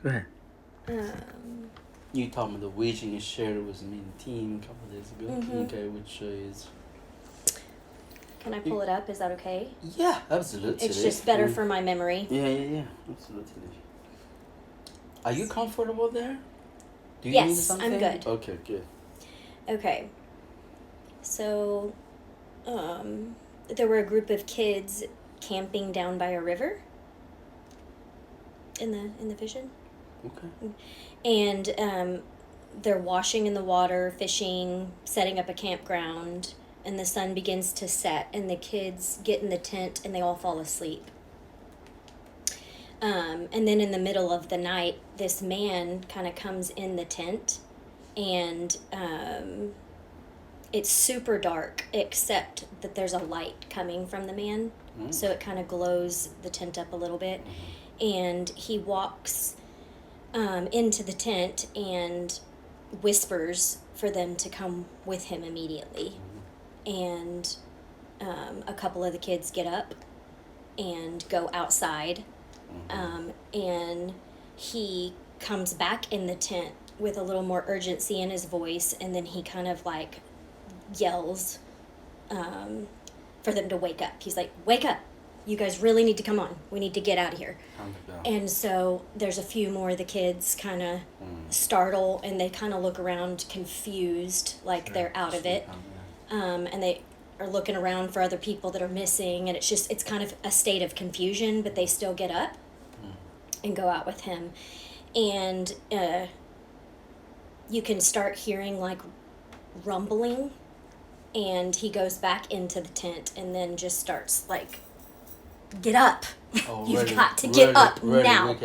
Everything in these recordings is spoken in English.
Go ahead. Um, You told me the vision you shared with me in team a couple of days ago. Mhm. Okay, which is can I pull it up? Is that okay? yeah, absolutely. It's just better for my memory. Yeah, absolutely. Are you comfortable there? Do you need Yes, something? I'm good. Okay, good. Okay. So, there were a group of kids camping down by a river in the vision. Okay. And they're washing in the water, fishing, setting up a campground, and the sun begins to set, and the kids get in the tent and they all fall asleep. And then in the middle of the night, this man kind of comes in the tent, and it's super dark, except that there's a light coming from the man. So it kind of glows the tent up a little bit. And he walks into the tent and whispers for them to come with him immediately. And a couple of the kids get up and go outside. And he comes back in the tent with a little more urgency in his voice, and then he kind of like yells for them to wake up. He's like, "Wake up! You guys really need to come on. We need to get out of here." And so there's a few more of the kids kind of startle, and they kind of look around confused, like they're out of it. And they are looking around for other people that are missing, and it's kind of a state of confusion, but they still get up and go out with him. And you can start hearing like rumbling, and he goes back into the tent and then just starts like, "Get up." You've got to get up now.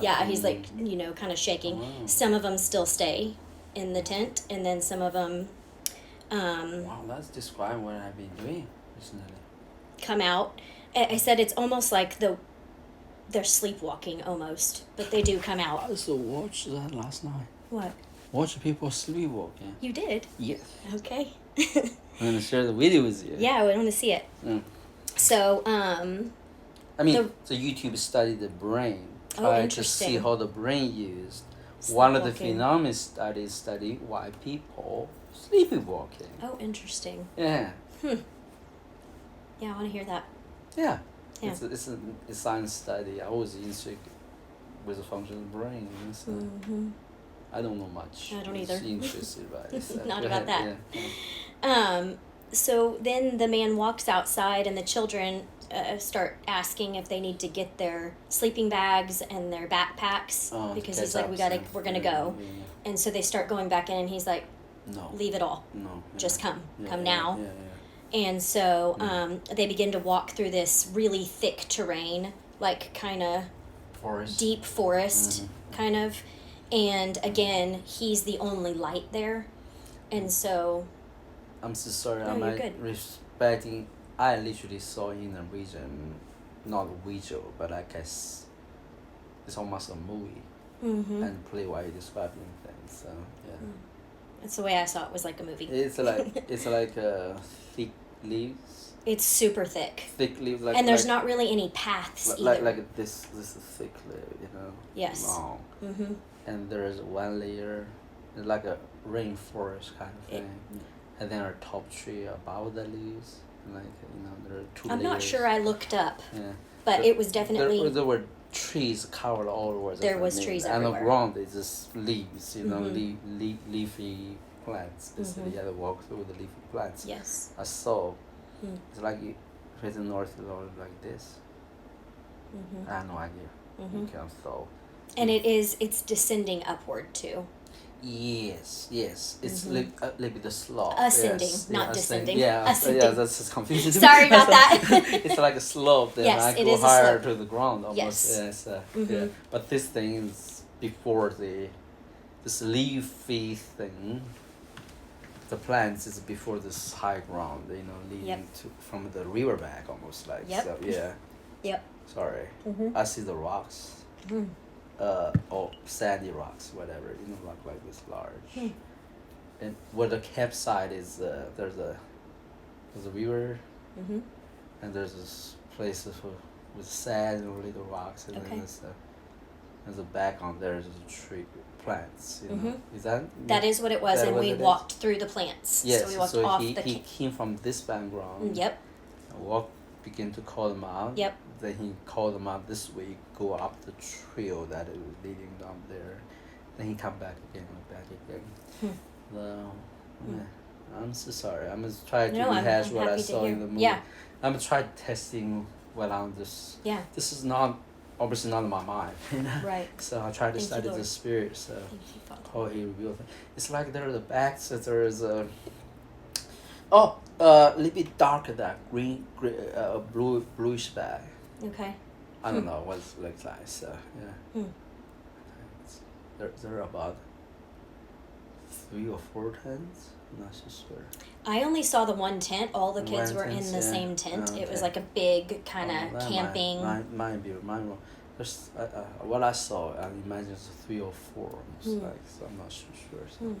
Yeah, he's like, kind of shaking. Wow. Some of them still stay in the tent, and then some of them wow, that's describing what I've been doing recently. come out. I said it's almost like they're sleepwalking almost, but they do come I out. also watched that last night. What? Watch people sleepwalking. You did? Yes. Okay. I'm gonna share the video with you. Yeah, I want to see it. So, I mean, the YouTube study the brain. Try to see how the brain used. One of the phenomena study why people sleepwalking. Oh, interesting. Yeah. Yeah, I want to hear that. Yeah. Yeah. It's a science study. I was interested with the function of the brain. So I don't know much. I don't either. Interested by it. So Not go about ahead. that. Yeah. So then the man walks outside, and the children start asking if they need to get their sleeping bags and their backpacks, because he's like, we're gonna go. Yeah. And so they start going back in, and he's like, No. leave it all. No. Yeah. Just come Yeah, now. Yeah. And so they begin to walk through this really thick terrain, like kind of deep forest, kind of. And again, he's the only light there. And so... I'm so sorry. No, you're good. Respecting... I literally saw in a region, not visual, but I guess it's almost a movie. And play while you're describing things. So, yeah. That's the way I saw it, was like a movie. It's like thick leaves. It's super thick. Thick leaves, and there's not really any paths either. Like this is thick leaf, Yes. long. And there's one layer, like a rainforest kind of thing, and then a top tree above the leaves, like there are two. I'm layers. not sure I looked up. Yeah. But it was definitely. There were trees covered all over. There was trees everywhere. And the ground is just leaves, leafy plants. Basically, you had to walk through the leafy plants. Yes. I saw. It's like if it's north, it's like this. I have no idea. You can't saw. And it's descending upward too. Yes. It's a little bit the slope. Ascending, not descending. Yeah, ascending. Yeah, that's just confusing. Sorry about that. It's like a slope. Then Yes, I it go is a higher slope. to the ground almost. Yes. Yeah. But this thing is before this leafy thing. The plants is before this high ground, leading to from the riverbank almost like. Yep. So, yeah. Yep. Sorry. I see the rocks. Or sandy rocks, whatever, rock like this large. And where the campsite is, there's a river, and there's this place with sand and little rocks, and then there's There's a back on there. There's a tree, plants. You know, is that? That is what it was, and we walked through the plants. Yes, so we walked off he, the. he came from this background. Yep. Begin to call them out. Yep. Then he called them out this way. Go up the trail that is leading down there. Then he come back again. I'm so sorry. I'm just trying to rehash what I saw in the movie. Yeah. I'm trying testing what I'm just. Yeah. This is not obviously not in my mind. Right. So I try to study the spirit. So how he revealed it. It's like there are the backs. So there is a. A little bit darker than green, bluish bag. Okay. I don't know what it looks like. So yeah. There are about 3 or 4 tents. I'm not so sure. I only saw the one tent. All the kids were in the same tent. It was like a big kind of camping. Mine there's what I saw. I imagine it's 3 or 4. So I'm not so sure. So.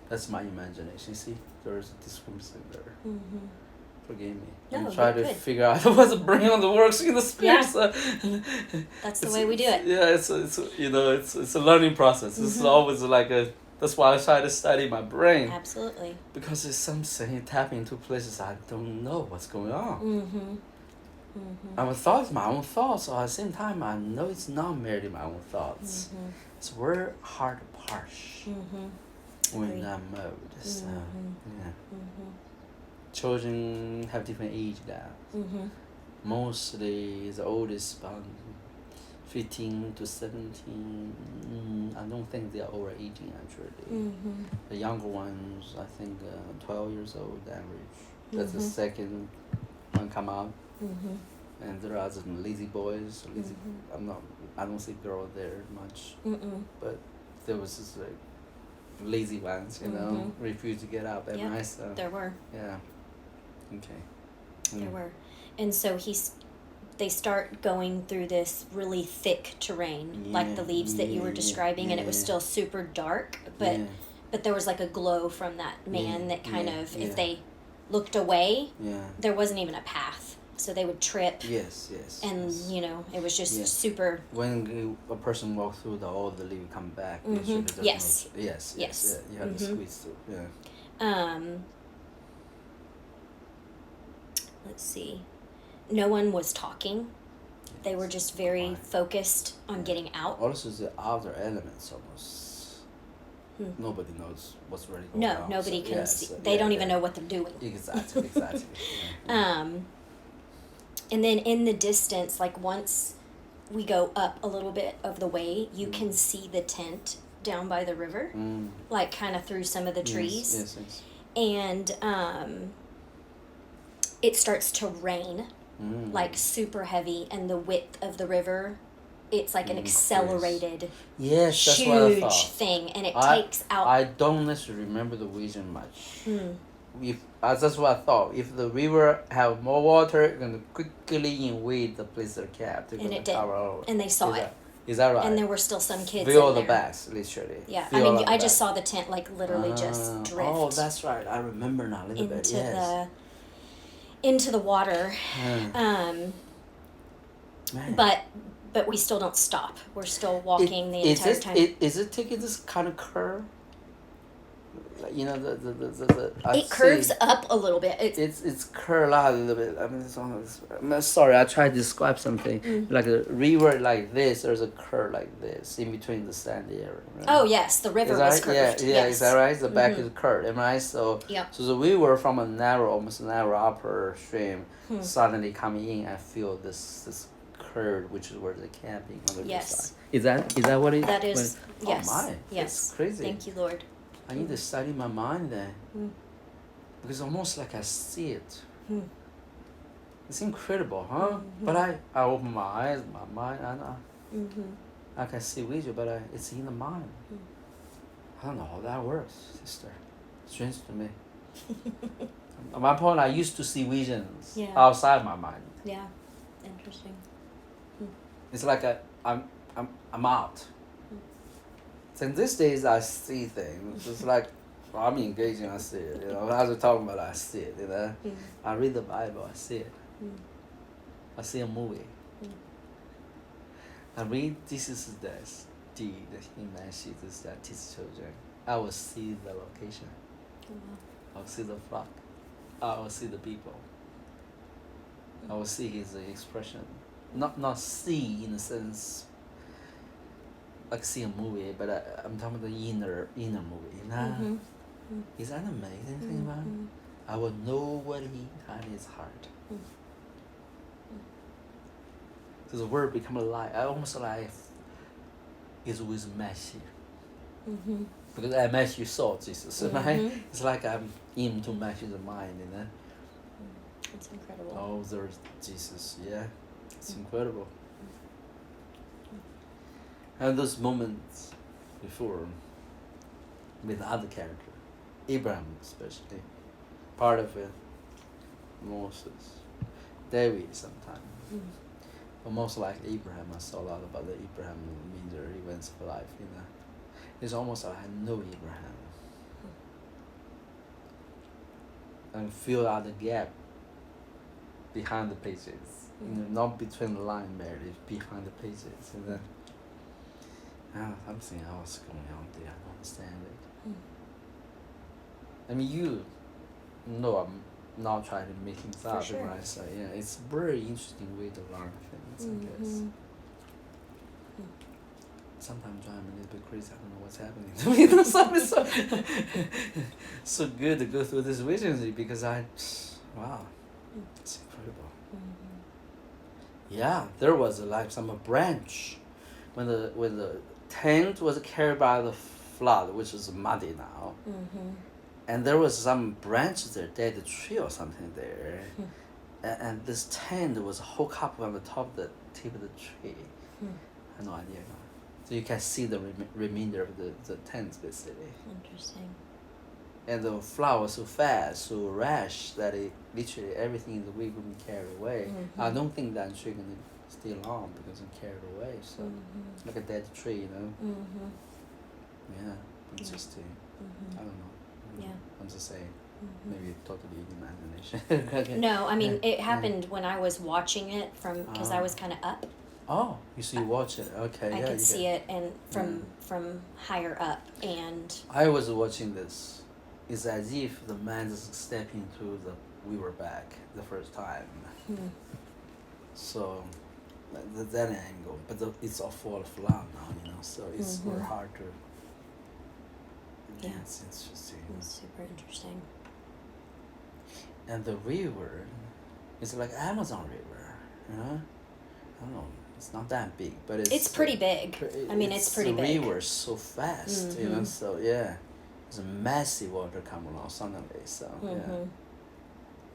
That's my imagination. See, there's a discrepancy there. Forgive me. I'm trying to figure out what's the brain on the works in the spirit. Yeah. So that's the way we do it. Yeah, it's it's a learning process. It's always like a. That's why I try to study my brain. Absolutely. Because it's something tapping into places I don't know what's going on. My thoughts, my own thoughts. So at the same time, I know it's not merely my own thoughts. It's very hard to parse when in that mode. So yeah. Children have different age gaps. Mostly the oldest about 15 to 17. I don't think they are over 18 actually. The younger ones, I think 12 years old average. That's the second one come out. And there are some lazy boys. I don't see girl there much. But there was just like lazy ones, refuse to get up at night. So there were. Yeah. Okay. There were. And so they start going through this really thick terrain, like the leaves that you were describing, and it was still super dark, but there was like a glow from that man that kind of, if they looked away, there wasn't even a path. So they would trip. Yes. And, it was just super... When a person walks through all the leaves come back. Yes. Yes. Yeah, you have to squeeze through. Yeah. Let's see. No one was talking. They were just very focused on getting out. Also, the other elements almost. Nobody knows what's really going on. No, nobody can see. They don't even know what they're doing. Exactly. And then in the distance, like once we go up a little bit of the way, you can see the tent down by the river, like kind of through some of the trees. Yes. And it starts to rain, like super heavy, and the width of the river, it's like an accelerated, huge thing, and it takes out. I don't necessarily remember the vision much. That's what I thought. If the river have more water, it's gonna quickly invade the place they're kept. And it did. And they saw it. Is that right? And there were still some kids Feel in the there. backs, literally. Yeah, I mean, I just saw the tent like literally just drift. Oh, that's right. I remember now a little bit. Yes. Into the water. But we still don't stop. We're still walking the entire time. Is it taking this kind of curve? It curves up a little bit. It's curved out a little bit. I mean, I'm sorry. I tried to describe something like a river like this. There's a curve like this in between the sandy area. Right? Oh yes, the river was curved. Yeah. Is that right? The back is curved. Am I so? Yeah. So the river from almost narrow upper stream, suddenly coming in and feel this curve, which is where the camping on the river side. Is that what it? That is. Yes. Oh my! Yes. That's crazy. Thank you, Lord. I need to study my mind then. Because almost like I see it. It's incredible, huh? But I open my eyes, my mind, and I can see visual, but it's in the mind. I don't know how that works, sister. Strange to me. At my point, I used to see visions outside my mind. Yeah, interesting. It's like I'm out. So in these days, I see things. It's like I'm engaging, I see it. As we're talking about, I see it. I read the Bible, I see it. I see a movie. And read this is the deed in my sheet is that teach children. I will see the location. I will see the flock. I will see the people. I will see his expression. Not see in the sense like see a movie, but I'm talking about the inner movie. You know? Is that amazing thing about it? I will know what he had in his heart. So the word become alive. I almost like is with Matthew. Because I Matthew saw Jesus, right? It's like I'm into Matthew's mind, you know. It's incredible. Oh, there's Jesus, yeah. It's incredible. And those moments before with other character, Abraham especially, part of it, Moses, David sometimes. But most like Abraham, I saw a lot about the Abraham major events of life, you know. It's almost like I know Abraham. And fill out the gap behind the pages. You know, not between the line, Mary, behind the pages. And then something else going on there, I don't understand it. I mean, you know I'm not trying to make things up, sure. right? So yeah, it's a very interesting way to learn things, I guess. Sometimes I'm a little bit crazy. I don't know what's happening to me. It's so good to go through this vision because wow, it's incredible. Yeah, there was some branch when the tent was carried by the flood, which is muddy now. And there was some branch there, dead tree or something there. And this tent was hooked up on the top of the tip of the tree. I have no idea. So you can see the remainder of the tent basically. Interesting. And the flower was so fast, so rash that it literally everything in the way would be carried away. I don't think that tree gonna stay long because it's carried away. So like a dead tree, you know. Yeah, interesting. I don't know. Yeah. I'm just saying. Maybe totally imagination. Okay. No, I mean it happened when I was watching it because I was kind of up. Oh, you watch it. Okay, I could see it and from higher up, and I was watching this. It's as if the man is stepping through the river back the first time. So that angle, but it's all full of flood now, you know. So it's very hard to. Yeah, it's interesting. It's super interesting. And the river, it's like Amazon River, you know. I don't know. It's not that big, but it's pretty big. I mean, it's pretty big. The river is so fast, you know. So yeah, there's a massive water come along suddenly. So yeah,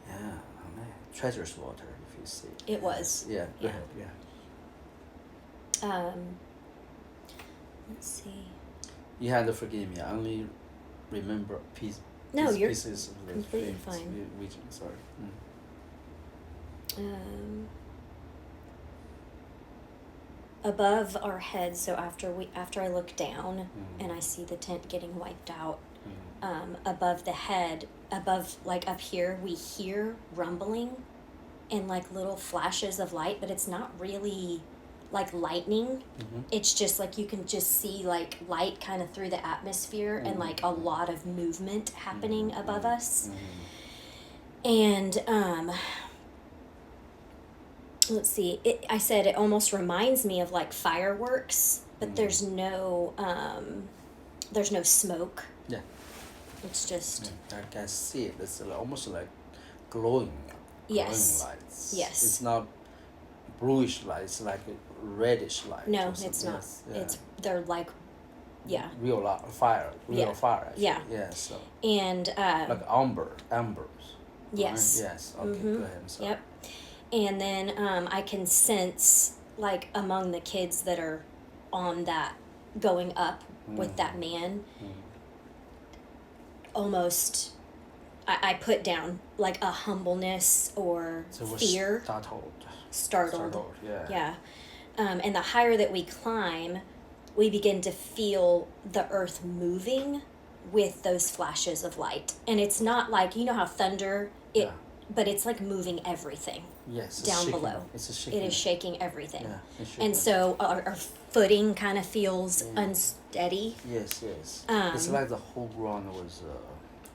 oh man, treasures water if you see. It was. Yeah. Go ahead. Yeah. Let's see. You had to forgive me. I only remember pieces of the completely fine. Region. Sorry. Above our heads, so after I look down and I see the tent getting wiped out, above the head, like up here, we hear rumbling and like little flashes of light, but it's not really like lightning. It's just like you can just see like light kind of through the atmosphere and like a lot of movement happening above us. And let's see, I said it almost reminds me of like fireworks, but there's no smoke. Yeah. It's just. Yeah, I can see it. It's almost like glowing. Yes. Glowing lights. Yes. It's not bluish light. It's like a reddish light. No, it's not. Yeah. They're like, yeah. Real fire. Real fire. Actually. Yeah. Yeah. So. And. Like ambers. Yes. Right? Yes. Okay. Go ahead. I'm sorry. Yep. And then I can sense like among the kids that are on that going up with that man. Almost, I put down like a humbleness or fear. Startled. Yeah. And the higher that we climb, we begin to feel the earth moving with those flashes of light. And it's not like, you know how thunder, but it's like moving everything. Yes. Down shaking. below. It's shaking. It is shaking everything. Yeah, it's shaking. And so our footing kind of feels unsteady. Yes. It's like the whole ground was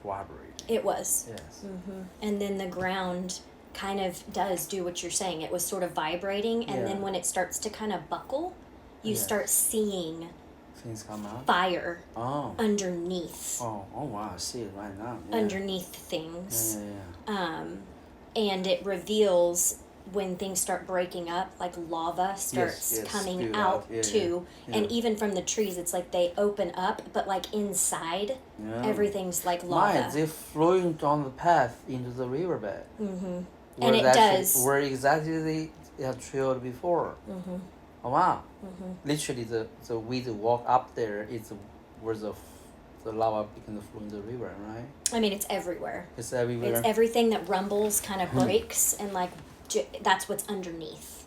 vibrating. It was. Yes. And then the ground kind of does do what you're saying. It was sort of vibrating, and then when it starts to kind of buckle, you start seeing things come out. Fire underneath. Oh wow! I see it right now. Yeah. Underneath things. Yeah. And it reveals when things start breaking up, like lava starts coming out too. Yeah. And even from the trees, it's like they open up, but like inside, everything's like lava. Right, they're flowing down the path into the riverbed. And it does. Where exactly they had trailed before. Oh wow! Literally, the way to walk up there is where the lava begins to flow in the river, right? I mean, it's everywhere. It's everywhere. It's everything that rumbles, kind of breaks, and like that's what's underneath.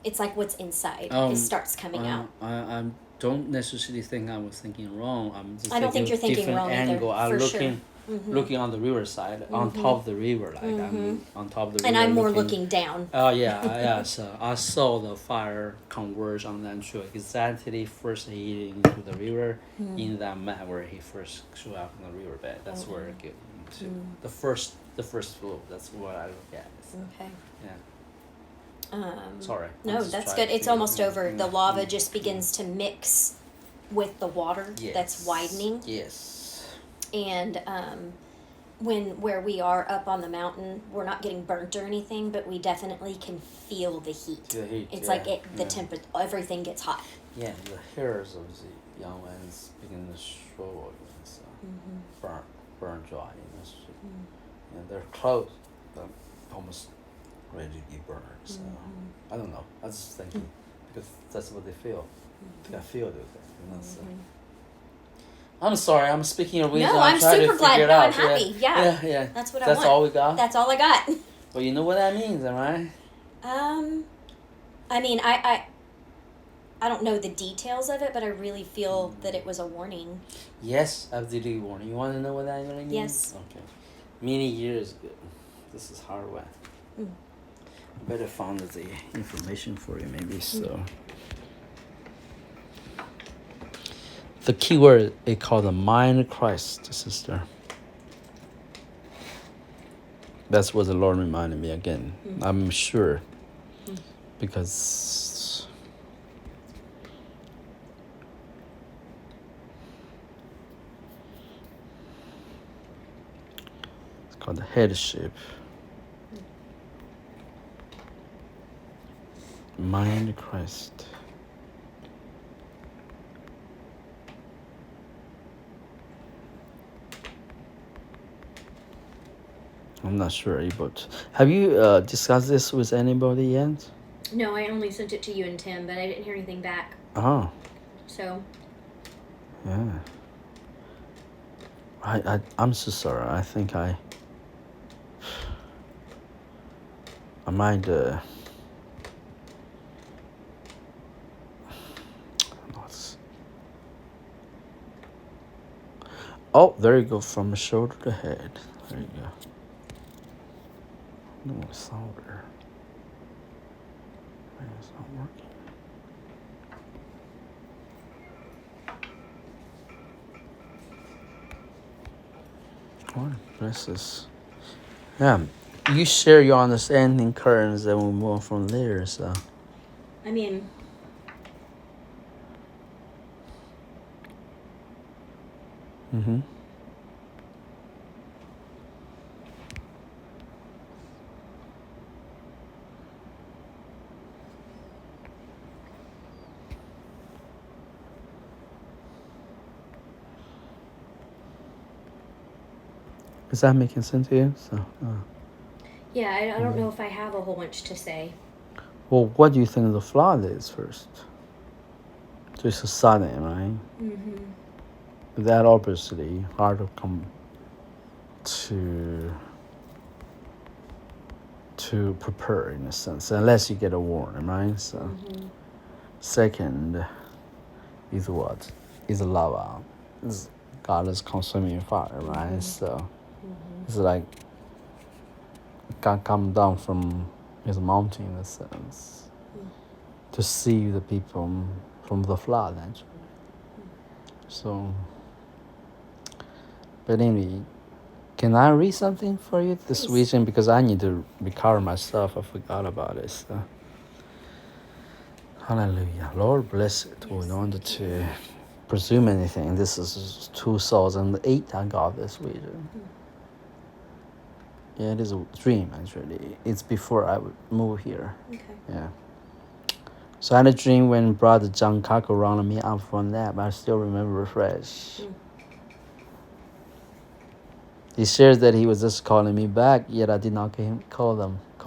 It's like what's inside. It starts coming out. I don't necessarily think I was thinking wrong. I don't think you're thinking wrong angle. either. I'm looking. Looking on the river side, on top of the river, like I'm on top of the river. And I'm more looking down. Oh yeah. So I saw the fire converge on that tree exactly first he into the river in that map where he first showed up in the riverbed. That's where it gets into the first flow. That's what I look at. Okay. Yeah. Sorry. No, that's good. It's almost over. The lava just begins to mix with the water that's widening. Yes. And where we are up on the mountain, we're not getting burnt or anything, but we definitely can feel the heat. The heat. It's like the temperature, everything gets hot. Yeah, the hairs of the young ones begin to shrivel, so burn dry, and their clothes are almost ready to be burned. So I don't know. I was just thinking because that's what they feel. They can feel it, So. I'm sorry, I'm speaking of reason. No, I'm super glad. No, I'm happy. Yeah. That's what I want. That's all we got? That's all I got. Well, you know what that means, am I? I mean, I don't know the details of it, but I really feel that it was a warning. Yes, absolutely warning. You want to know what that really means? Yes. Okay. Many years ago. This is hard one. I better find the information for you, maybe, so... The key word is called the mind of Christ, sister. That's what the Lord reminded me again. I'm sure. Because it's called the headship. Mind of Christ. I'm not sure, but have you discussed this with anybody yet? No, I only sent it to you and Tim, but I didn't hear anything back. Oh. So. Yeah. I'm so sorry. I think I might oh, there you go, from shoulder to head. There you go. No, it's not there. It's not working. What bless this. Yeah, you share your understanding currents, and we move from there. So. I mean. Is that making sense to you? So. Yeah, I don't know if I have a whole bunch to say. Well, what do you think the flood is first? So it's a sudden, right? That obviously hard to come to prepare in a sense, unless you get a warning, right? So, second is what? Is lava. God is consuming fire, right? So, it's like God come down from his mountain in a sense to see the people from the flood actually. So, but anyway, can I read something for you this weekend because I need to recover myself. I forgot about it. So. Hallelujah. Lord bless it. We don't want to presume anything. This is 2008 I got this vision. Yeah, it is a dream actually. It's before I would move here. Okay. Yeah. So I had a dream when Brother John Kako rounded me up for a nap. I still remember fresh. He shares that he was just calling me back, yet I did not call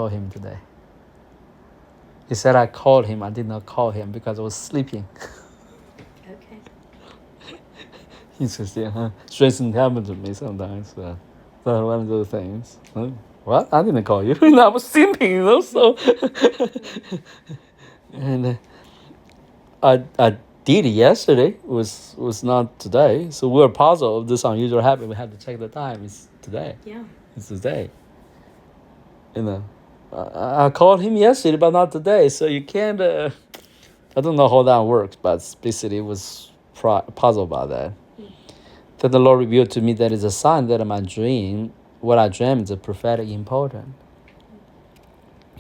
him today. He said I called him. I did not call him because I was sleeping. Okay. Interesting, huh? Strange things happen to me sometimes. That's one of those things. Huh? What? I didn't call you. I was sleeping, so. And I did it yesterday. Was not today. So we were puzzled. This unusual habit. We had to check the time. It's today. Yeah. It's today. I called him yesterday, but not today. So you can't. I don't know how that works, but basically was puzzled about that. Then the Lord revealed to me that it's a sign that my dream, what I dreamt, is prophetic important.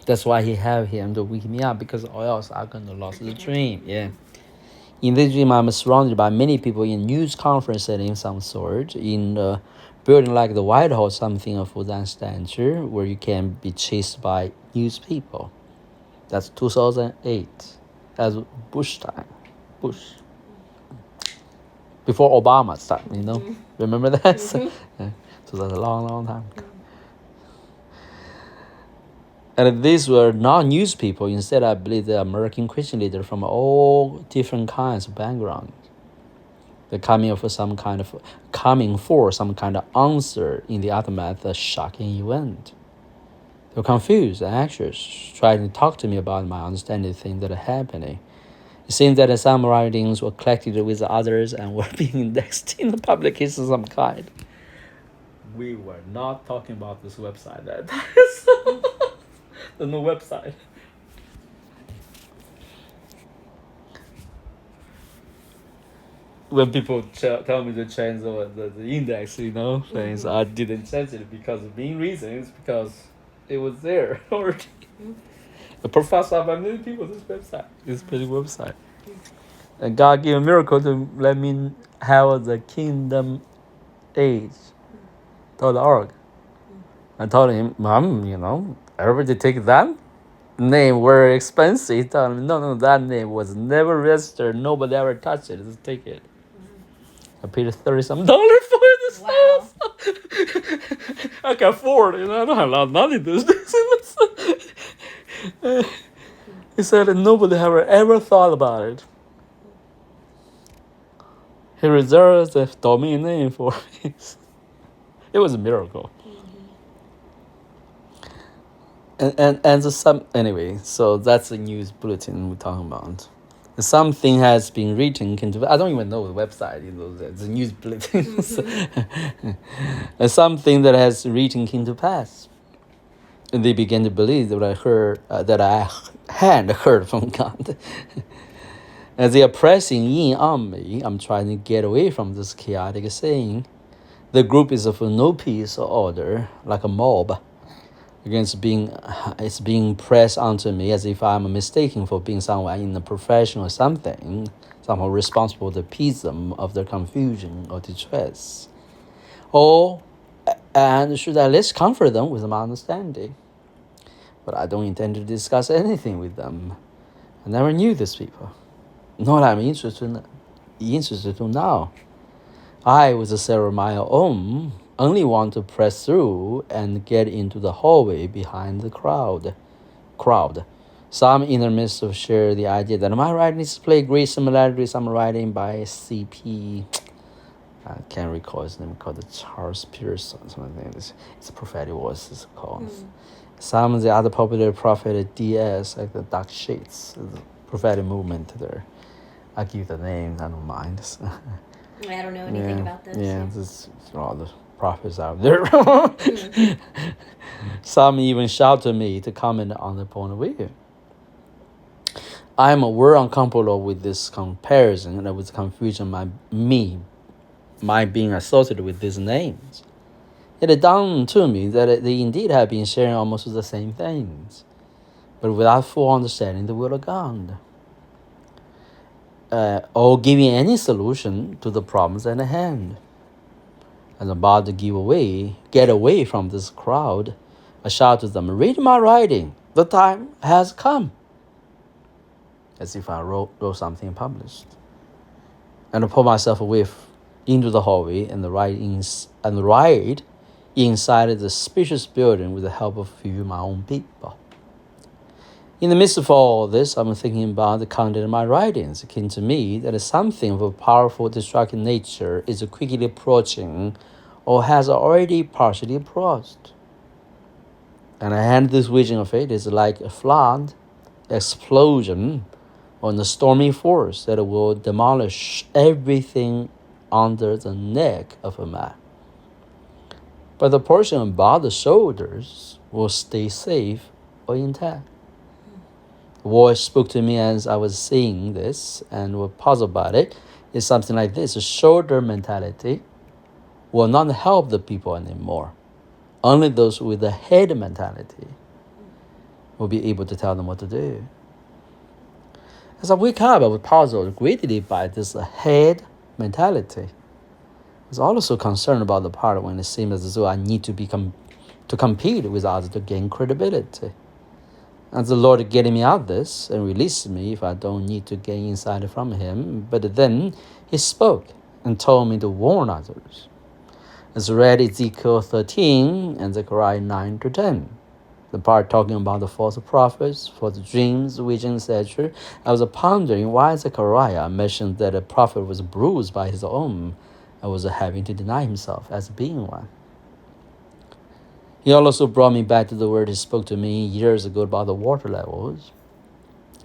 That's why he have him to wake me up, because or else I'm gonna lose the dream. Yeah. In the dream, I'm surrounded by many people in news conference setting some sort, in a building like the White House, something of that stature, where you can be chased by news people. That's 2008. That's Bush time. Bush. Before Obama's time, Remember that? So that's a long, long time ago. And these were not news people. Instead, I believe the American Christian leaders from all different kinds of backgrounds. They're coming for some kind of answer in the aftermath of a shocking event. They're confused and anxious, trying to talk to me about my understanding of things that are happening. It seems that some writings were collected with others and were being indexed in the publication of some kind. We were not talking about this website that time. The new website. When people tell me to change the index, things, I didn't change it because of main reasons, because it was there already. The professor by many people this website, this pretty website. And God gave a miracle to let me have the kingdom age.org. I told him, Mom, everybody take that name, very expensive. He told me, no, that name was never registered. Nobody ever touched it. Just take it. I paid $30-some for this house. I can afford it. I don't have a lot of money these days. He said that nobody ever thought about it. He reserves the domain name for it. It was a miracle. Anyway, so that's the news bulletin we're talking about. Something has been written into. I don't even know the website. The news bulletin. Something that has written into pass. And they began to believe that I had heard from God. As they are pressing in on me, I'm trying to get away from this chaotic scene. The group is of no peace or order, like a mob. It's being pressed onto me as if I'm mistaken for being someone in a profession or something, somehow responsible for the pism of their confusion or distress. And should I at least comfort them with my understanding? But I don't intend to discuss anything with them. I never knew these people. Not I'm interested to now. I, with a ceremonial only want to press through and get into the hallway behind the crowd. Some in the midst of share the idea that my writing display great similarity to some writing by C.P. I can't recall his name, called Charles Pearson, something. It's a prophetic voice, it's called. Some of the other popular prophetic DS, like the Dark Shades, the prophetic movement there. I give the name, I don't mind. I don't know anything about this. Yeah, this is all the prophets out there. Some even shout to me to comment on the point of view. I am very uncomfortable with this comparison and with confusion my being associated with these names. It dawned to me that they indeed have been sharing almost the same things, but without full understanding the will of God, or giving any solution to the problems at hand. As I'm about to get away from this crowd, I shout to them, "Read my writing. The time has come." As if I wrote something published. And I pull myself away into the hallway and ride inside the spacious building with the help of a few of my own people. In the midst of all this, I'm thinking about the content of my writings. It came to me that something of a powerful, destructive nature is quickly approaching or has already partially approached. And I had this vision of it is like a flood, explosion, or a stormy force that will demolish everything under the neck of a man. But the portion above the shoulders will stay safe or intact. The voice spoke to me as I was seeing this and was puzzled about it. It's something like this: a shoulder mentality will not help the people anymore. Only those with a head mentality will be able to tell them what to do. As I wake up, I was puzzled greatly by this head mentality. I was also concerned about the part when it seemed as though I need to compete with others to gain credibility. And the Lord getting me out of this and released me if I don't need to gain insight from Him. But then He spoke and told me to warn others. As I read Ezekiel 13 and Zechariah 9 to 10. The part talking about the false prophets, false dreams, visions, etc. I was pondering why Zechariah mentioned that a prophet was bruised by his own and was having to deny himself as being one. He also brought me back to the word He spoke to me years ago about the water levels.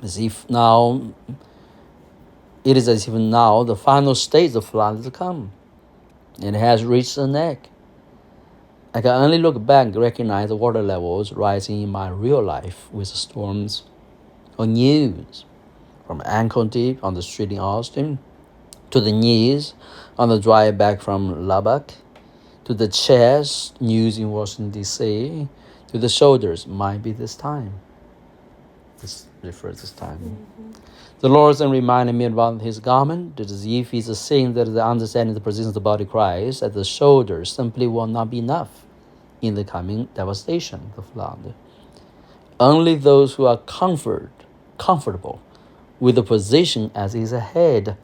It is as if now the final stage of flood has come. It has reached the neck. I can only look back and recognize the water levels rising in my real life with storms or news, from ankle deep on the street in Austin, to the knees on the drive back from Lubbock, to the chest news in Washington, D.C., to the shoulders might be this time. This refers this time. Mm-hmm. The Lord then reminded me about His garment, that as if He's saying that the understanding the presence of the body of Christ at the shoulders simply will not be enough in the coming devastation, the flood. Only those who are comfortable with the position as His head,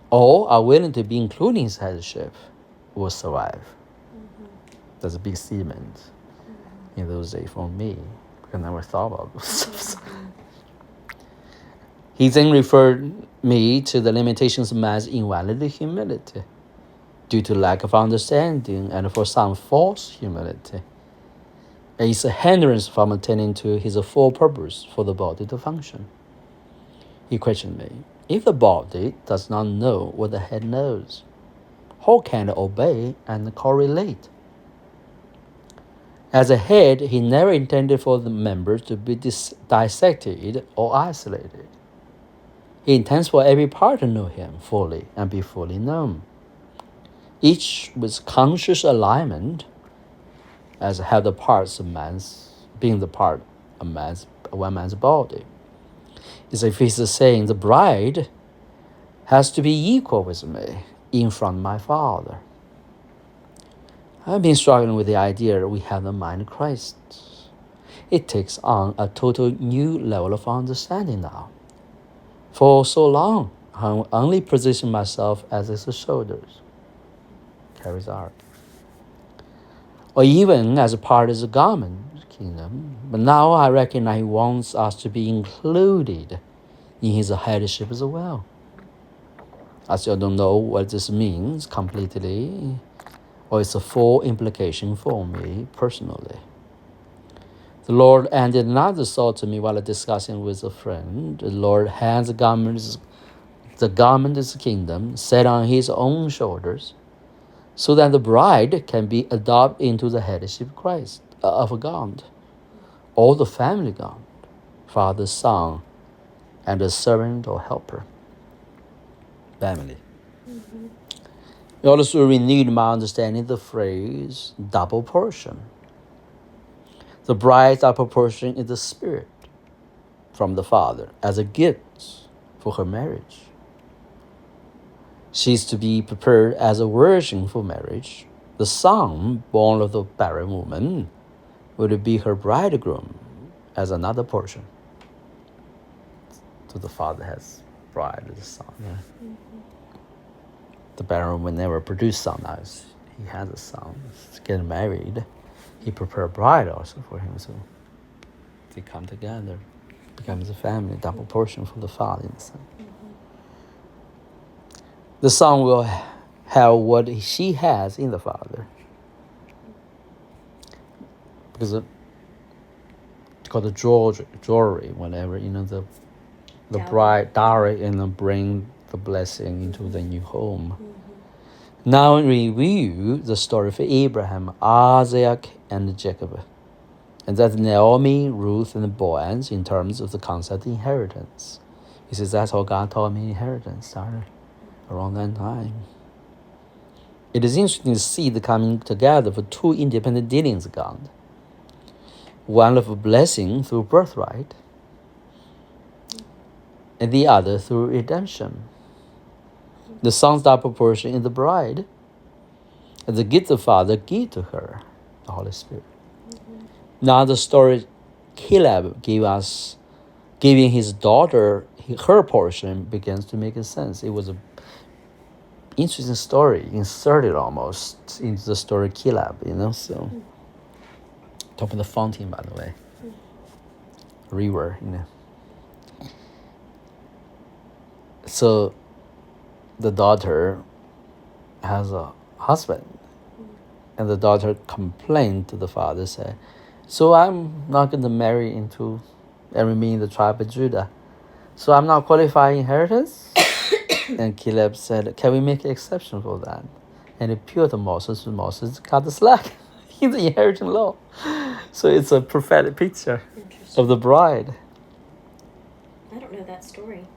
or are willing to be included in His headship, will survive. Mm-hmm. That's a big statement in those days for me. I never thought about this. He then referred me to the limitations of man's invalid humility due to lack of understanding and for some false humility. It is a hindrance from attaining to his full purpose for the body to function. He questioned me, if the body does not know what the head knows, how can it obey and correlate? As a head, he never intended for the members to be dissected or isolated. He intends for every part to know Him fully and be fully known, each with conscious alignment as have the parts of being the part of one man's body. It's if He's saying the bride has to be equal with me in front of my Father. I've been struggling with the idea that we have the mind of Christ. It takes on a total new level of understanding now. For so long, I only positioned myself as His shoulders. Carries out. Or even as a part of the garment kingdom. But now I recognize He wants us to be included in His headship as well. I still don't know what this means completely, or it's a full implication for me personally. The Lord ended another thought to me while discussing with a friend. The Lord hands the garment is the kingdom set on His own shoulders, so that the bride can be adopted into the headship of Christ, of God, all the family God, Father, Son, and a servant or helper. Family. It also renewed my understanding of the phrase double portion. The bride's double portion is the Spirit from the Father as a gift for her marriage. She is to be prepared as a virgin for marriage. The son born of the barren woman would be her bridegroom as another portion. So the father has bride, the son. Yeah. The barren woman never produced son. Now he has a son. He's getting married. He prepared a bride also for him. So they come together, becomes a family, double portion for the father and the son. The son will have what she has in the father. Because it's called the jewelry, whenever, the bride dowry and bring the blessing into the new home. Now review the story for Abraham, Isaac, and Jacob. And that's Naomi, Ruth, and Boaz in terms of the concept of inheritance. He says that's how God taught me inheritance started around that time. It is interesting to see the coming together of two independent dealings of God. One of a blessing through birthright, and the other through redemption. The son's double portion in the bride, and the gift the Father gave to her, the Holy Spirit. Now the story Caleb giving his daughter her portion begins to make sense. It was an interesting story, inserted almost into the story Caleb, so. Top of the fountain, by the way. River, So the daughter has a husband, and the daughter complained to the father, said, so I'm not going to marry into and remain in the tribe of Judah. So I'm not qualified inheritance? And Caleb said, can we make an exception for that? And he appealed to Moses, and Moses cut the slack in the inheritance law. So it's a prophetic picture of the bride. I don't know that story.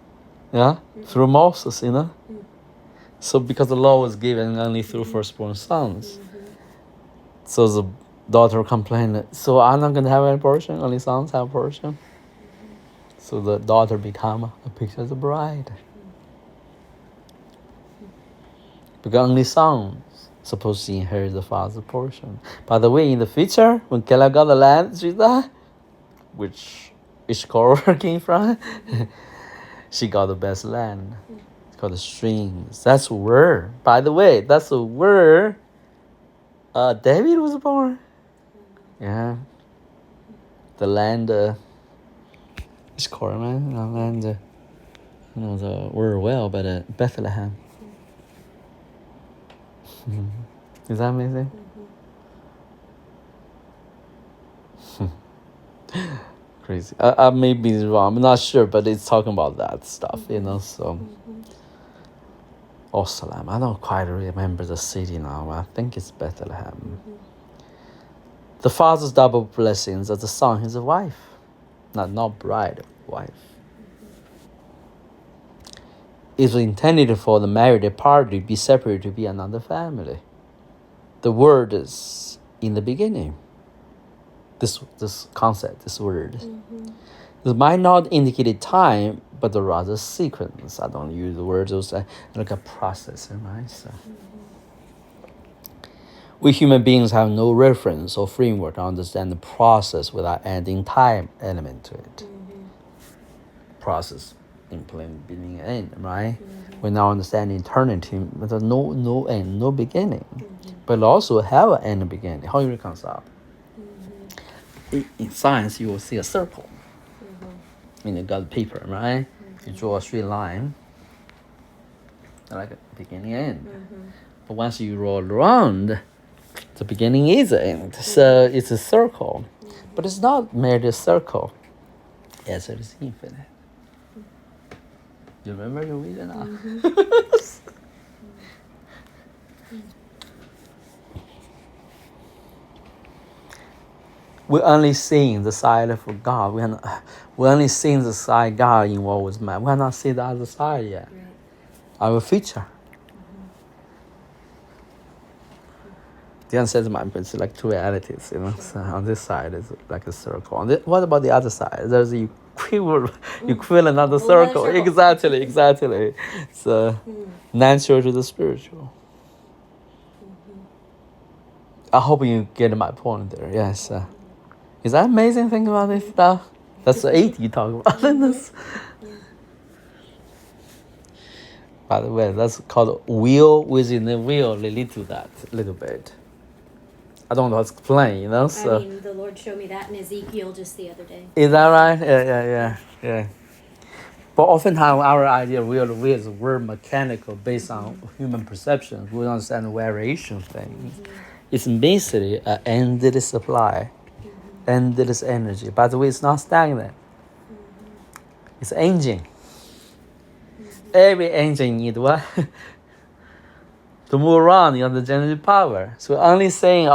Yeah? Mm-hmm. Through Moses, So because the law was given only through firstborn sons. So the daughter complained, so I'm not going to have any portion, only sons have portion. So the daughter became a picture of the bride. Because only sons supposed to inherit the father's portion. By the way, in the future, when Caleb got the land, Judah, which Ishkor came from, she got the best land. It's called the streams. That's where, by the way, that's where David was born. Yeah. The land, Ishkor, man, the land, the word well, but Bethlehem. Is that amazing? Crazy. I may be wrong. I'm not sure, but it's talking about that stuff, so. Osalam. I don't quite remember the city now. I think it's Bethlehem. The father's double blessings as the son, his wife. Not bride, wife. It was intended for the married party to be separated to be another family. The word is in the beginning. This concept, this word. It might not indicate time, but rather sequence. I don't use the words, it's like a process, right? So. We human beings have no reference or framework to understand the process without adding time element to it. Process in plain beginning and end, right? We now understand eternity with no end, no beginning, but also have an end and beginning. How you reconcile? In science, you will see a circle. You got paper, right? You draw a straight line, like a beginning and end. But once you roll around, the beginning is the end. So it's a circle. But it's not merely a circle. Yes, it is infinite. You remember you read it now? we're only seeing the side of God. We're only seeing the side God involved with man. We're not seeing the other side yet. Right. Our future. The answer mind, it's like two realities, you know. So on this side is like a circle. What about the other side? There's equivalent of the circle. Exactly. So natural to the spiritual. I hope you get my point there. Yes. Is that amazing thing about this stuff? That's the 8 you talk about in this. By the way, that's called will within the will, relate to that a little bit. I don't know how to explain, you know. So. I mean, the Lord showed me that in Ezekiel just the other day. Is that right? Yeah. But oftentimes our idea of will is we're mechanical based on human perception. We don't understand the variation of things. It's basically an endless supply, endless energy. By the way, it's not stagnant. It's engine. Every engine needs what? To move around, you know, the generative power. So only saying,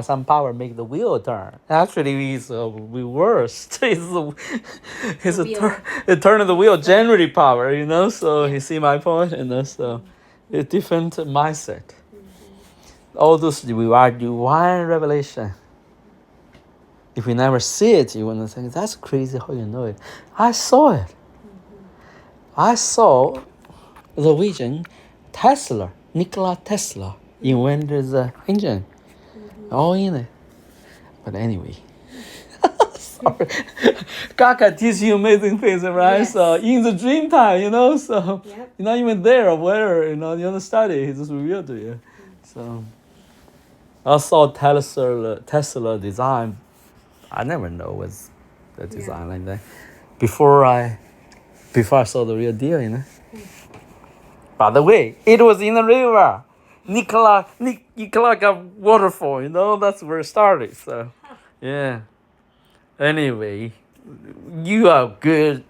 some power make the wheel turn. Actually, it's reversed. It's a turn of the wheel, generative power, you know. So you see my point, you know. So a different mindset. All those divine revelation. If you never see it, you want to think that's crazy. How you know it? I saw it. I saw the vision, Tesla. Nikola Tesla invented the engine. All in it. But anyway. Sorry. God can teach you amazing things, right? Yes. So in the dream time, you know, so you're not even there or where, you know, you don't study, he just revealed to you. So I saw Tesla design. I never know what's the design like that. Before I saw the real deal, you know. By the way, it was in the river. Nikola got waterfall, you know, that's where it started. So, yeah. Anyway, you are a good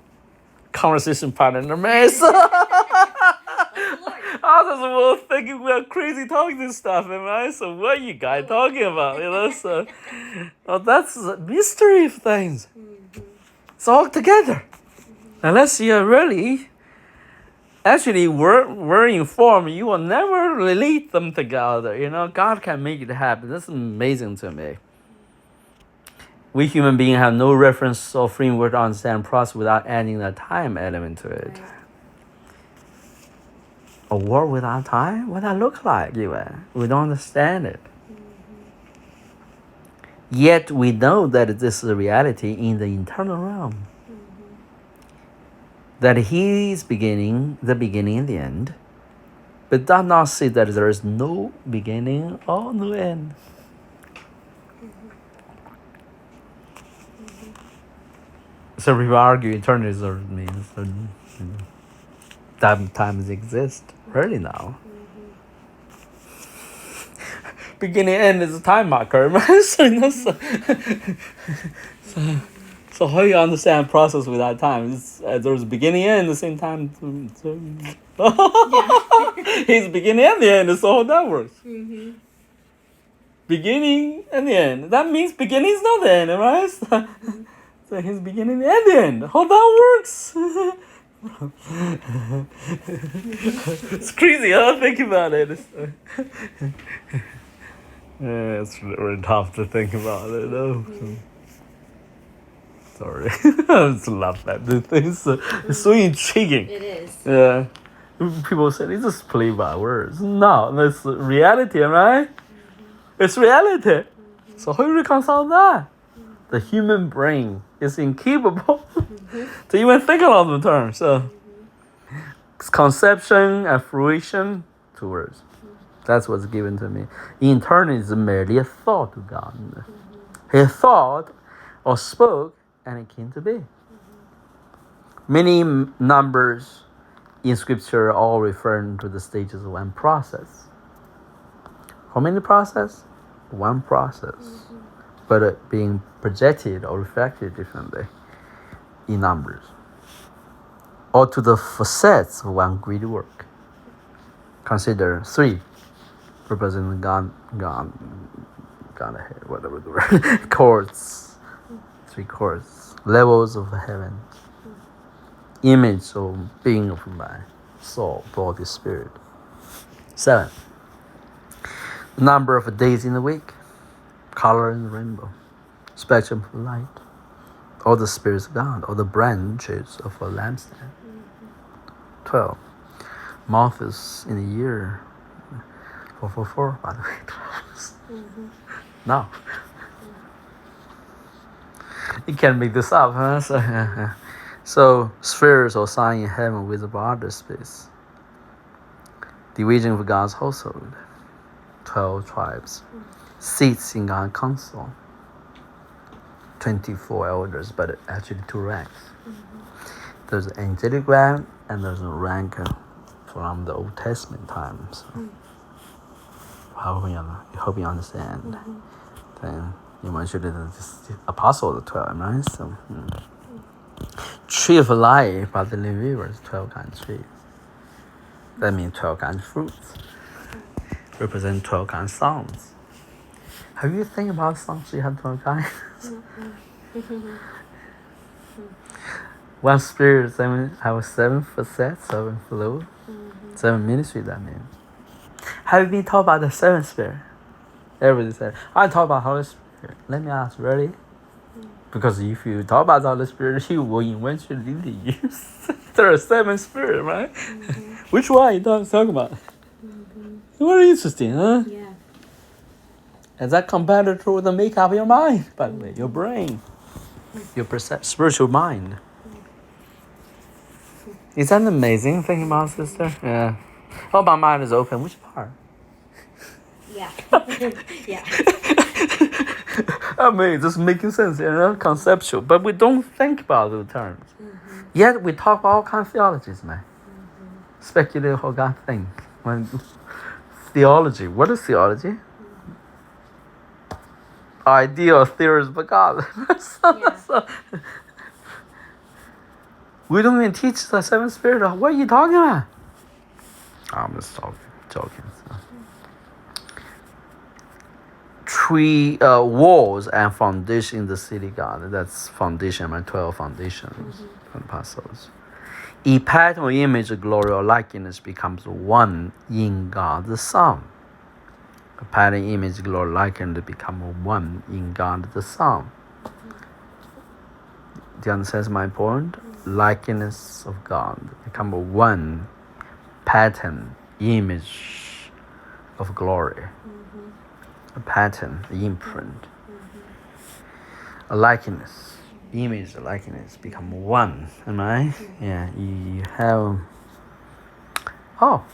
conversation partner, man. So, I was thinking we're crazy talking this stuff, man. So what are you guys talking about, you know? So, that's the mystery of things. It's all together. Unless you're really... Actually, we're informed. You will never relate them together. You know, God can make it happen. That's amazing to me. We human beings have no reference or framework to understand process without adding a time element to it. Right. A world without time? What that look like, even? We don't understand it. Yet we know that this is a reality in the internal realm. That he is the beginning and the end, but does not say that there is no beginning or no end. So people argue eternity means that times exist early now. Beginning and end is a time marker, right? So how you understand process without time? There's beginning and end at the same time. It's beginning and the end. So how that works. Beginning and the end. That means beginning is not the end, right? So his beginning and the end. How that works. It's crazy, huh? Think about it. It's really tough to think about it, though. Sorry. I just love that. It's so intriguing. It is. Yeah. People say they just play by words. No, that's reality, right? It's reality. So how do you reconcile that? The human brain is incapable to even think along the terms. So it's conception and fruition, 2 words. That's what's given to me. Eternity is merely a thought to God. He thought or spoke, and it came to be. Many numbers in scripture are all referring to the stages of one process. How many process? One process. But being projected or reflected differently in numbers. Or to the facets of one great work. Consider 3 representing God, forgot whatever the word. Chords. 3 chords. Levels of heaven. Image of being of mind. Soul, body, spirit. 7. Number of days in the week. Color in the rainbow. Spectrum of light. All the spirits of God. All the branches of a lampstand. 12. Months in a year. 444, by the way. 12. No. You can't make this up, huh? So spheres or sign in heaven with the border space. Division of God's household. 12 tribes. Seats in God's council. 24 elders, but actually 2 ranks. There's an angelic rank and there's a rank from the Old Testament times. I hope you understand. Then you mentioned the apostle of the 12, right? So, Tree of life by the living rivers, 12 kinds of trees. That means 12 kinds of fruits. Represent 12 kinds of songs. Have you think about songs you have 12 kinds? One spirit, have 7 facets, 7 flow, 7 ministry, that means. Have you been taught about the 7 spirit? Everybody said, I talk about Holy Spirit. Let me ask, really? Because if you talk about the Holy Spirit, He will eventually lead you. There are 7 spirits, right? Which one you talk about? Very interesting, huh? Yeah. And that compared to the makeup of your mind, by the way, your brain, your spiritual mind. Is that an amazing thing about, sister? Yeah. Oh, my mind is open. Which part? Yeah. Yeah. I mean, just making sense, conceptual. But we don't think about those terms. Yet we talk about all kinds of theologies, man. Speculate how God thinks. Theology. What is theology? Idea or theories of God. So, we don't even teach the 7 spirit. What are you talking about? I'm just joking. So. 3 walls and foundation in the city God. That's foundation, my 12 foundations and apostles. Each pattern or image of glory or likeness becomes one in God the Son. A pattern, image, glory, likeness become one in God the Son. Do you understand my point? Likeness of God become one pattern, image of glory. A pattern, the imprint. A likeness, image, likeness become one. Am I? Yeah.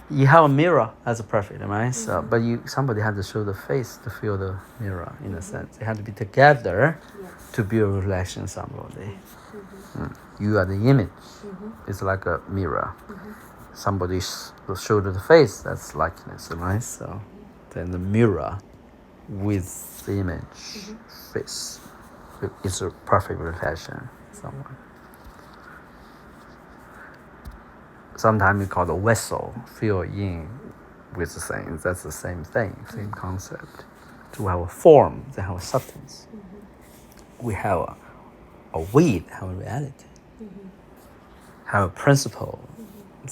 You have a mirror as a perfect, am I? So, but somebody had to show the face to feel the mirror in a sense. They had to be together to build a relation with somebody. You are the image. It's like a mirror. Somebody showed the face, that's likeness, am I? So then the mirror with the image, face, it's a perfect reflection. Someone. Sometimes we call the vessel fill in with the same. That's the same thing, same concept. To have a form, they have a substance. We have a weight, have a reality. Have a principle,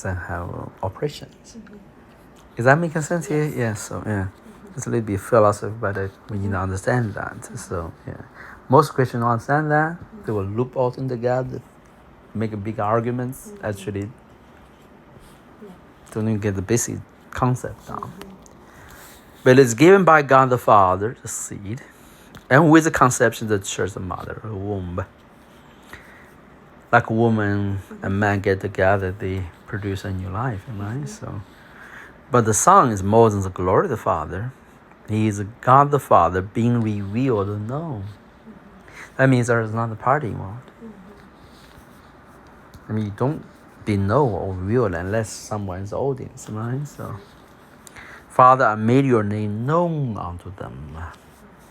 then have operations. Is that making sense here? Yeah. So yeah, it's a little bit philosophy, but we need to understand that. So yeah, most Christians don't understand that. They will loop all them together, make a big arguments. Actually, don't even get the basic concept down. But it's given by God the Father, the seed, and with the conception, the church, the mother, the womb. Like a woman and man get together, they produce a new life, right? So, but the Son is more than the glory of the Father. He is God the Father being revealed and known. That means there is not a party involved. I mean, you don't be known or revealed unless someone is the audience, right? So, Father, I made your name known unto them.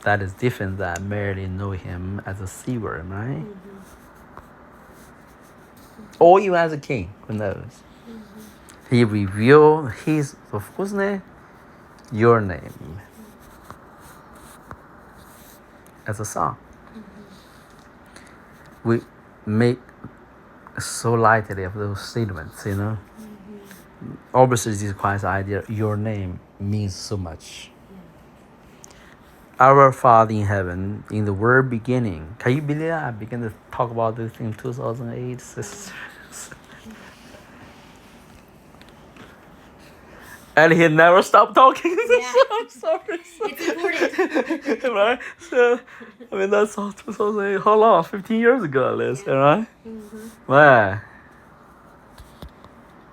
That is different than merely know him as a seer, right? Or even as a king, who knows? He revealed his, of whose name? Your name. as a song. We make so lightly of those statements, Obviously, this Christ's idea, your name means so much. Our Father in heaven, in the word beginning. Can you believe that? I began to talk about this in 2008. And he never stopped talking. Yeah. I'm sorry. It's important. Right? So, that's all 2008. How long? 15 years ago, at least, right? Man.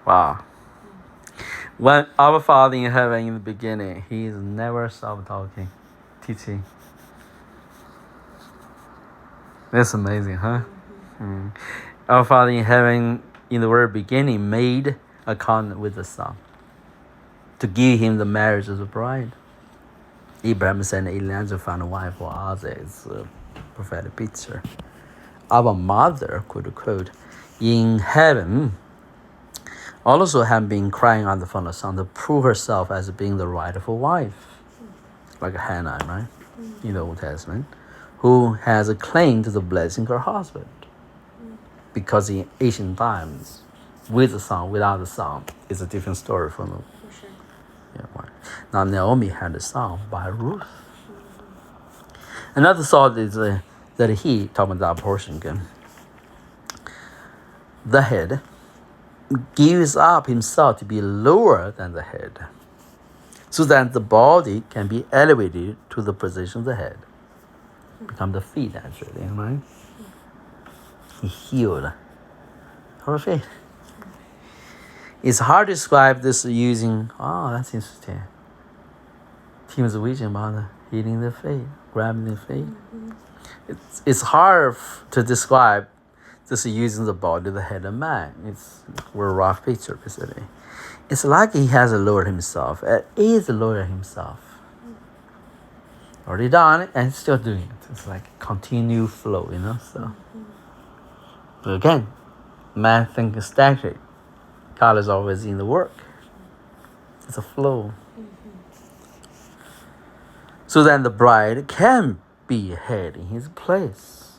Wow. When our Father in heaven in the beginning, he never stopped talking, teaching. That's amazing, huh? Our Father in heaven in the very beginning made a covenant with the Son to give him the marriage as a bride. Abraham sent Elijah found a wife for Isaac. It's a prophetic picture. Our mother, quote unquote, in heaven also had been crying out for the Son to prove herself as being the rightful wife, like Hannah, right, in the Old Testament, who has a claim to the blessing of her husband. Because in ancient times, with the Son, without the Son, is a different story from the. For sure. Yeah, right. Now Naomi had a son by Ruth. Another thought is that he, talking about that portion again, the head gives up himself to be lower than the head, so that the body can be elevated to the position of the head, become the feet actually, right? He healed her feet. It's hard to describe this using, that's interesting. Tim's vision about healing the feet, grabbing the feet. It's hard to describe this using the body, the head of man. It's a rough picture, basically. It's like he has lowered himself. It is lowered himself. Already done it and still doing it. It's like a continued flow, so. But again, man thinks static. God is always in the work. It's a flow. So then the bride can be head in his place.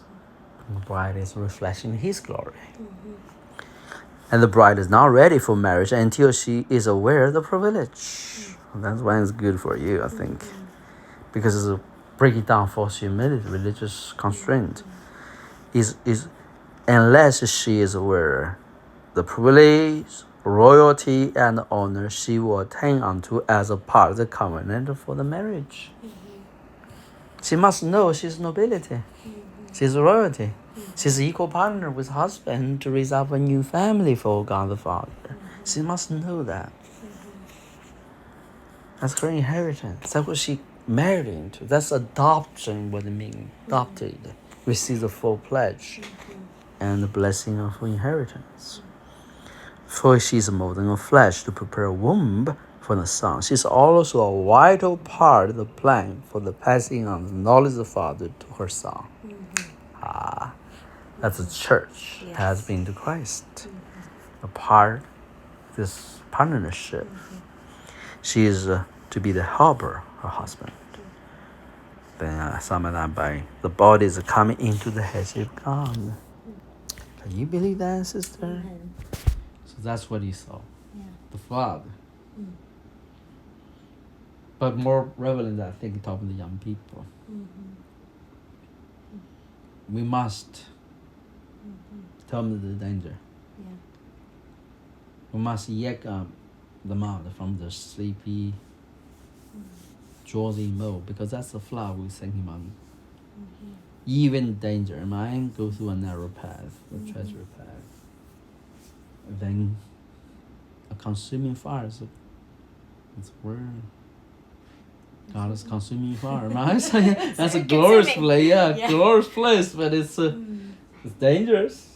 The bride is reflecting his glory. And the bride is not ready for marriage until she is aware of the privilege. That's why it's good for you, I think. Because it's breaking down false humility, religious constraint. Is unless she is aware the privilege, royalty, and honor she will attain unto as a part of the covenant for the marriage. She must know she's nobility. She's royalty. She's equal partner with husband to raise up a new family for God the Father. She must know that. That's her inheritance. That's what she married into. That's adoption, what it means. Adopted. Receive the full pledge and the blessing of her inheritance. For she is molding of flesh to prepare a womb for the Son. She's also a vital part of the plan for the passing on the knowledge of the Father to her Son. That's the church has been to Christ. A part of this partnership. She is to be the helper, her husband. Then sum it up by the body is coming into the headship of God. Can you believe that, sister? Amen. So that's what he saw. Yeah. The Father. But more relevant, I think, talking to young people. We must tell them the danger. Yeah. We must yank them out from the sleepy, drowsy mode, because that's the flower we're thinking about. Even danger, mind go through a narrow path, the treacherous path. Then a consuming fire is where God is consuming fire, right? That's a glorious place, glorious place, but it's dangerous.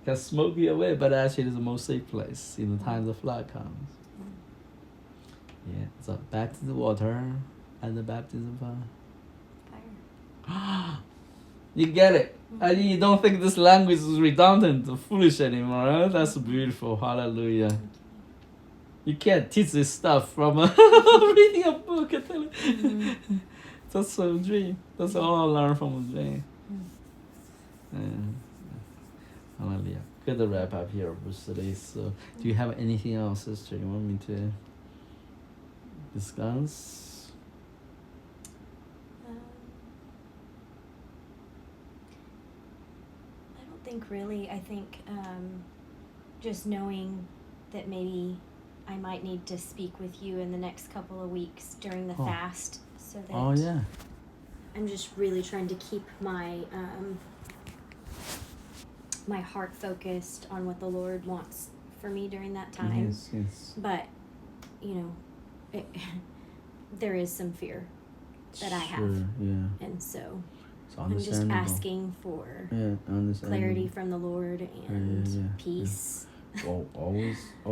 Can smoke you away, but actually it's the most safe place in the time the flood comes. Yeah, so back to the water and the baptism of fire. You get it. And you don't think this language is redundant or foolish anymore, right? That's beautiful. Hallelujah. You can't teach this stuff from reading a book. That's a dream. That's all I learned from a dream. Hallelujah. Good to wrap up here, Bruce Lee. So, do you have anything else, sister, you want me to discuss? I don't think really. I think just knowing that maybe I might need to speak with you in the next couple of weeks during the fast, so that I'm just really trying to keep my my heart focused on what the Lord wants for me during that time. Yes. But, there is some fear that I have. Yeah. And so It's I'm just asking for clarity from the Lord and peace. Well, always, I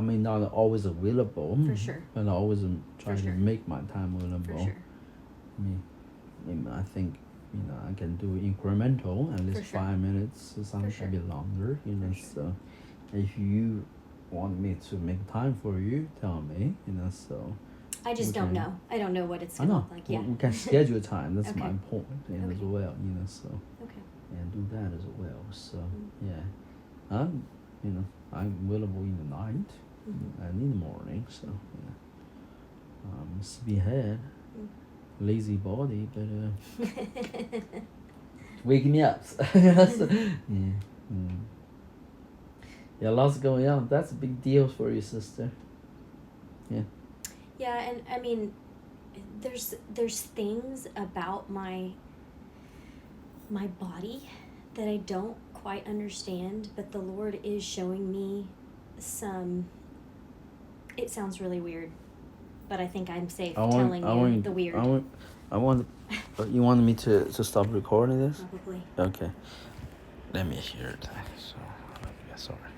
mean, not always available. For sure. But I always try to make my time available. For sure. I think, I can do incremental, at least 5 minutes, sometimes a bit longer, so if you want me to make time for you, tell me, so. I just don't know. I don't know what it's going to look like. Yeah. We can schedule time, that's Okay. my point, as well, so. Okay. And do that as well, so, I'm available in the night and in the morning, so, speedhead. Lazy body, but waking me up. Lots going on. That's a big deal for your sister. Yeah, and I mean, there's things about my body that I don't quite understand, but the Lord is showing me some. It sounds really weird, but I think I'm safe telling you the weird. You wanted me to stop recording this? Probably. Okay. Let me hear it. So, sorry.